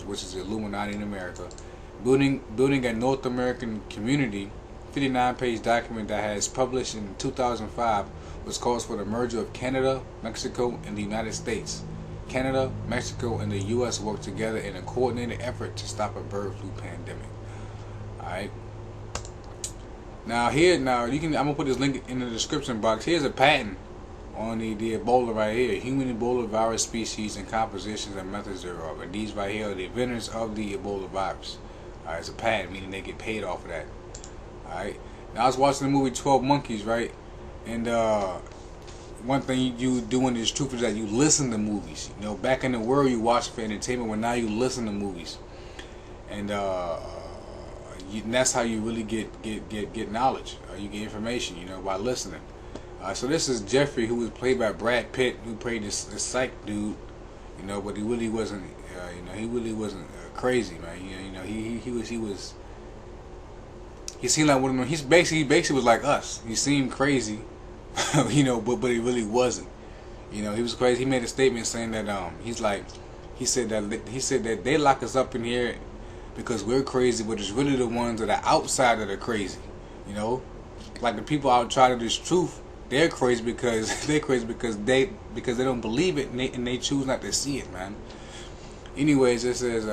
which is the Illuminati in America, building a North American community. 59-page document that has published in 2005, which calls for the merger of Canada, Mexico, and the United States. Canada, Mexico, and the U.S. work together in a coordinated effort to stop a bird flu pandemic. All right. Now I'm gonna put this link in the description box. Here's a patent on the Ebola right here. Human Ebola virus species and compositions and methods thereof. And these right here are the inventors of the Ebola virus. Alright, it's a patent, meaning they get paid off of that. Alright. Now I was watching the movie 12 Monkeys, right? And one thing you do in this truth is that you listen to movies. You know, back in the world you watch for entertainment, but now you listen to movies. And that's how you really get knowledge. You get information, you know, by listening. So this is Jeffrey, who was played by Brad Pitt, who played this psych dude, you know, but he really wasn't, he really wasn't crazy, man. You know, he seemed like one of them. He basically was like us. He seemed crazy, you know, but he really wasn't. You know, he was crazy. He made a statement saying that he said that they lock us up in here because we're crazy, but it's really the ones that are outside that are crazy. You know, like the people outside of this truth. They're crazy because they don't believe it, and they choose not to see it, man. Anyways, it says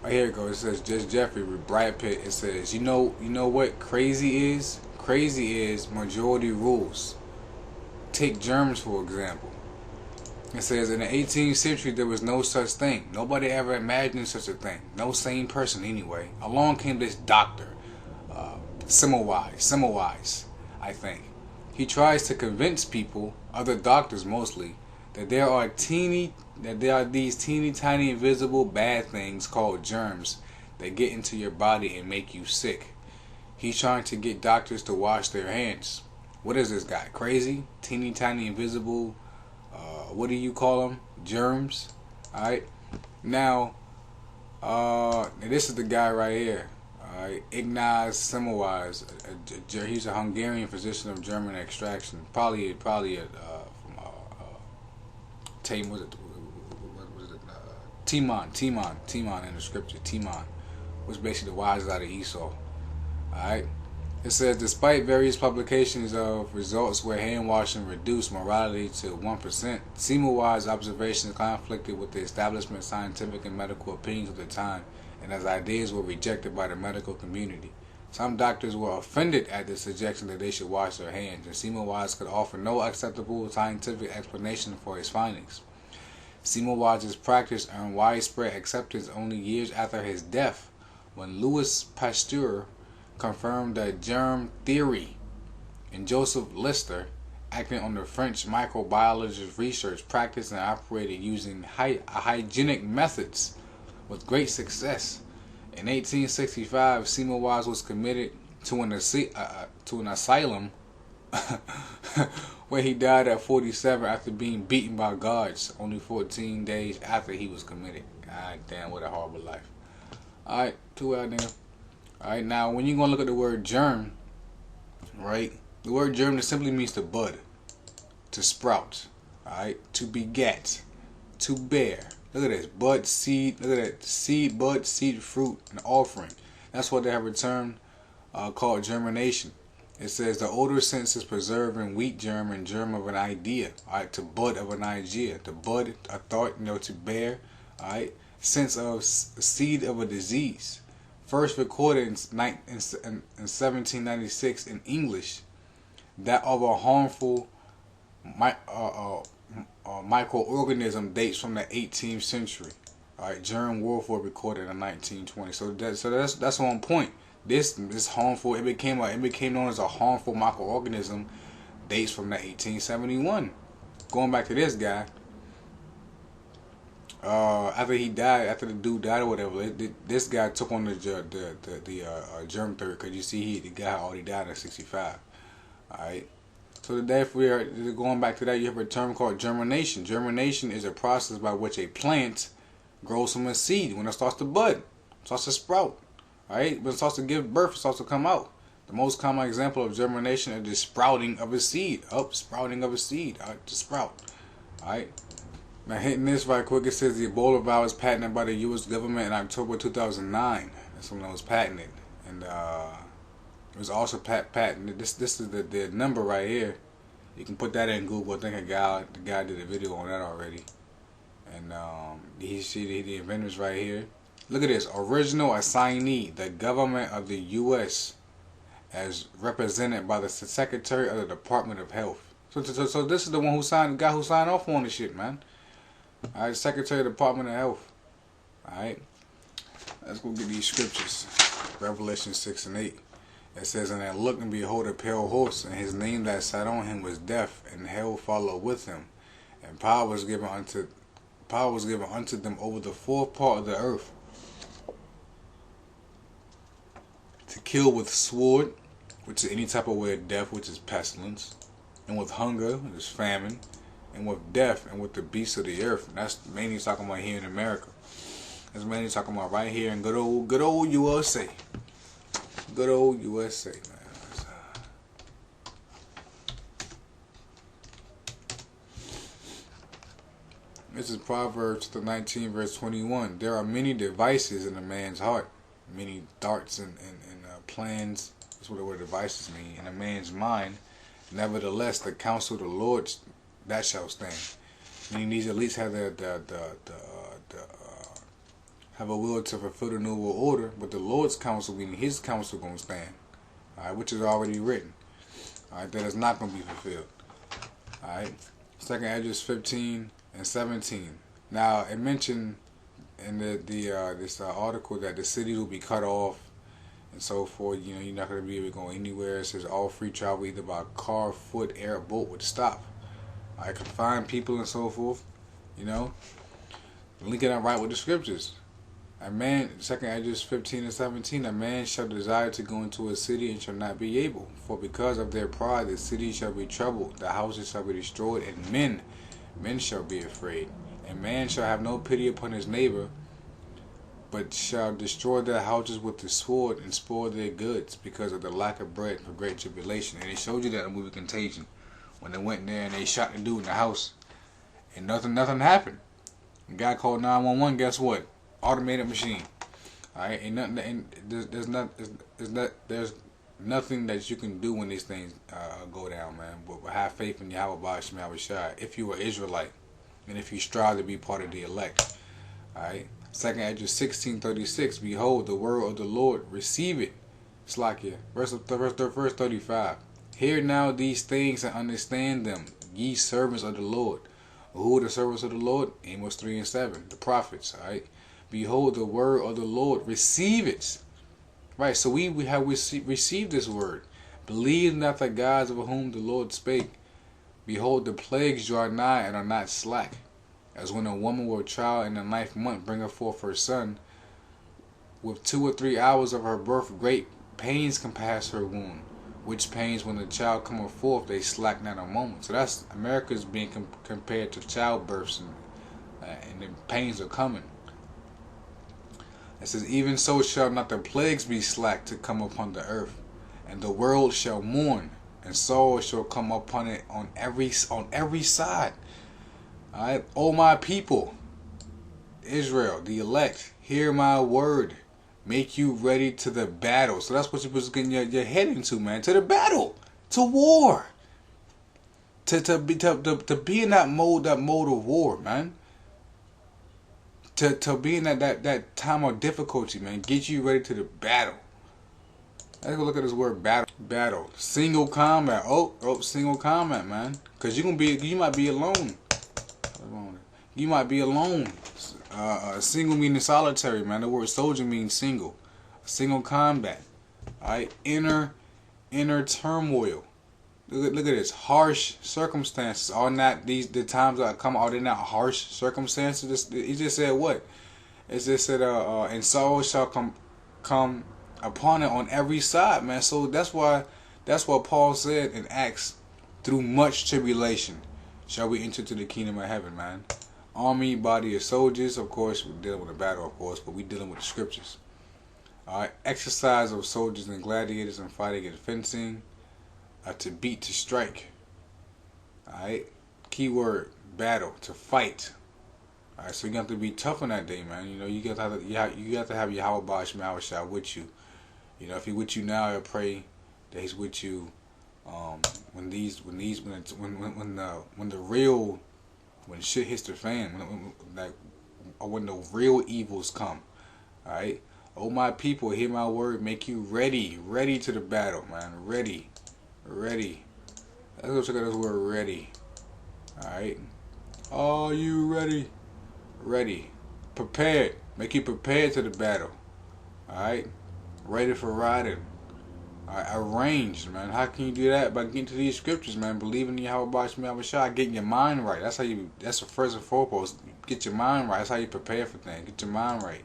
here it goes. It says just Jeffrey with Brad Pitt. It says you know what crazy is? Crazy is majority rules. Take germs for example. It says in the 18th century there was no such thing. Nobody ever imagined such a thing. No sane person anyway. Along came this doctor, Semmelweis, I think. He tries to convince people, other doctors mostly, that there are these teeny tiny invisible bad things called germs that get into your body and make you sick. He's trying to get doctors to wash their hands. What is this guy? Crazy? Teeny tiny invisible, what do you call them? Germs. Alright. Now, this is the guy right here. Ignaz Semmelweis, he's a Hungarian physician of German extraction. Probably from Timon in the scripture. Timon was basically the wise out of Esau. Alright. It says, despite various publications of results where hand washing reduced mortality to 1%, Semmelweis' observations conflicted with the establishment scientific and medical opinions of the time, and as ideas were rejected by the medical community. Some doctors were offended at the suggestion that they should wash their hands, and Semmelweis could offer no acceptable scientific explanation for his findings. Semmelweis' practice earned widespread acceptance only years after his death, when Louis Pasteur confirmed the germ theory, and Joseph Lister, acting on the French microbiologist's research, practiced and operated using hygienic methods with great success. In 1865, Semmelweis was committed to an asylum where he died at 47 after being beaten by guards only 14 days after he was committed. God damn, what a horrible life. Alright, too out there. Alright, now when you're going to look at the word germ, right, the word germ just simply means to bud, to sprout, alright, to beget, to bear. Look at this, bud, seed, look at that, seed, bud, seed, fruit, and offering. That's what they have a term called germination. It says the older sense is preserved in wheat germ and germ of an idea, alright, to bud of an idea, to bud, a thought, to bear, alright, sense of seed of a disease. First recorded in 1796 in English, that of a harmful microorganism dates from the 18th century. Alright, germ warfare recorded in 1920. So that's on point. This harmful, it became known as a harmful microorganism, dates from the 1871. Going back to this guy, after the dude died or whatever, this guy took on the germ theory, because you see the guy already died at 65. Alright. So therefore, going back to that, you have a term called germination. Germination is a process by which a plant grows from a seed. When it starts to bud, starts to sprout. Alright? When it starts to give birth, it starts to come out. The most common example of germination is the sprouting of a seed. Sprouting of a seed. To sprout. Alright? Now, hitting this right quick, it says the Ebola virus patented by the U.S. government in October 2009. That's when it was patented, and it was also patented. This is the number right here. You can put that in Google. I think the guy did a video on that already, and he see the inventors right here. Look at this: original assignee, the government of the U.S. as represented by the Secretary of the Department of Health. So this is the one the guy who signed off on this shit, man. All right, Secretary of the Department of Health. All right, let's go get these scriptures. Revelation 6 and 8. It says, "And I looked, and behold, a pale horse, and his name that sat on him was Death, and hell followed with him, and power was given unto them over the fourth part of the earth, to kill with sword," which is any type of way of death, which is pestilence, "and with hunger," which is famine, "and with death, and with the beasts of the earth." And that's mainly talking about here in America. That's mainly talking about right here in good old USA. Good old USA, man. This is Proverbs 19, verse 21. "There are many devices in a man's heart, many thoughts and plans." That's what the word devices mean. "In a man's mind, nevertheless, the counsel of the Lord that shall stand." Meaning these at least have have a will to fulfill the new world order, but the Lord's counsel, meaning His counsel, gonna stand. All right, which is already written. All right, that is not gonna be fulfilled. All right, 2nd Esdras 15 and 17. Now it mentioned in this article that the cities will be cut off and so forth. You know, you're not gonna be able to go anywhere. It says all free travel, either by car, foot, air, boat, would stop. I confine people and so forth. You know, linking up right with the scriptures. A man, 2nd Esdras 15 and 17, "A man shall desire to go into a city and shall not be able. For because of their pride the city shall be troubled, the houses shall be destroyed, and men shall be afraid. And man shall have no pity upon his neighbor, but shall destroy their houses with the sword and spoil their goods, because of the lack of bread for great tribulation." And they showed you that in the movie Contagion, when they went there and they shot the dude in the house, and nothing happened. The guy called 911. Guess what? Automated machine. All right, ain't nothing. There's nothing that you can do when these things go down, man. But have faith in Yahweh Shai, if you are Israelite, and if you strive to be part of the elect. All right. 2nd Esdras 16:36. "Behold, the word of the Lord, receive it." Slakia. Verse 35. "Hear now these things and understand them, ye servants of the Lord." Who are the servants of the Lord? Amos 3 and 7. The prophets. All right. "Behold, the word of the Lord, receive it." Right, so we have received this word. "Believe not the gods of whom the Lord spake. Behold, the plagues draw nigh and are not slack. As when a woman with a child in the 9th month bringeth forth her son, with 2 or 3 hours of her birth great pains compass her womb. Which pains when the child cometh forth, they slack not a moment." So that's America's being compared to childbirths, and the pains are coming. It says, "Even so shall not the plagues be slack to come upon the earth, and the world shall mourn, and sorrow shall come upon it on every side." All right, "O my people, Israel, the elect, hear my word. Make you ready to the battle." So that's what you was getting your head into, man. To the battle, to war, to be in that mode of war, man. To be in that time of difficulty, man. Get you ready to the battle. Let's go look at this word battle. Battle. Single combat. Oh, single combat, man. Cause you might be alone. You might be alone. Single meaning solitary, man. The word soldier means single. Single combat. Alright. Inner turmoil. Look at this. Harsh circumstances. Are not the times that come, are they not harsh circumstances? He just said what? It just said and sorrow shall come upon it on every side, man. So that's what Paul said in Acts, "Through much tribulation shall we enter to the kingdom of heaven," man. Army, body of soldiers, of course, we're dealing with a battle, of course, but we're dealing with the scriptures. Alright, exercise of soldiers and gladiators and fighting and fencing. To beat, to strike. Alright, keyword, battle, to fight. All right, so you got to be tough on that day, man. You know, you got to have, you got to have your hEbola with you. You know, if he with you now, I pray that he's with you when shit hits the fan, when the real evils come. All right. Oh my people, hear my word. Make you ready to the battle, man. Ready. Let's go check out this word, ready. All right. Are you ready? Ready. Prepared. Make you prepared to the battle. All right. Ready for riding. Arranged, man. How can you do that? By getting to these scriptures, man. Believing in Yahweh, getting your mind right. That's the first and foremost. Get your mind right. That's how you prepare for things. Get your mind right.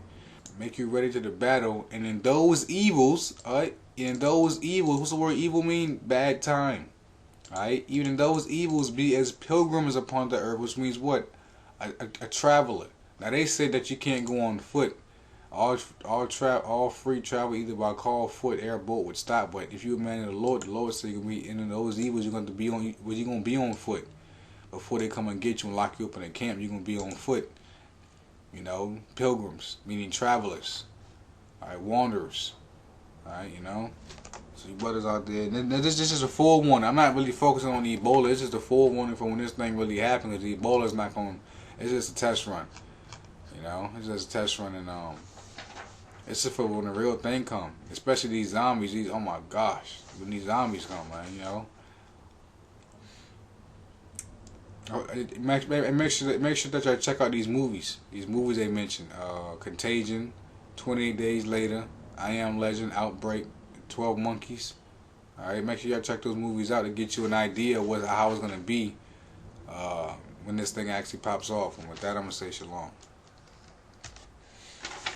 Make you ready to the battle. And in those evils, alright? In those evils, what's the word evil mean? Bad time. Alright? Even in those evils, be as pilgrims upon the earth, which means what? A traveler. Now they say that you can't go on foot. All free travel either by car, foot, air, boat would stop. But if you a man of the Lord said you're gonna be in those evils, you're gonna be on foot. Before they come and get you and lock you up in a camp, you're gonna be on foot. You know, pilgrims, meaning travelers. Alright, wanderers. Alright, you know. So you brothers out there. This is a forewarning. I'm not really focusing on the Ebola. It's just a forewarning for when this thing really happens. Because the Ebola is not going. It's just a test run. You know, it's just a test run, and it's just for when the real thing come. Especially these zombies. Oh my gosh, when these zombies come, man. You know. Make sure that y'all check out these movies. These movies they mentioned. Contagion, 28 Days Later, I Am Legend, Outbreak, 12 Monkeys. Alright, make sure y'all check those movies out to get you an idea of how it's gonna be when this thing actually pops off. And with that, I'm gonna say shalom.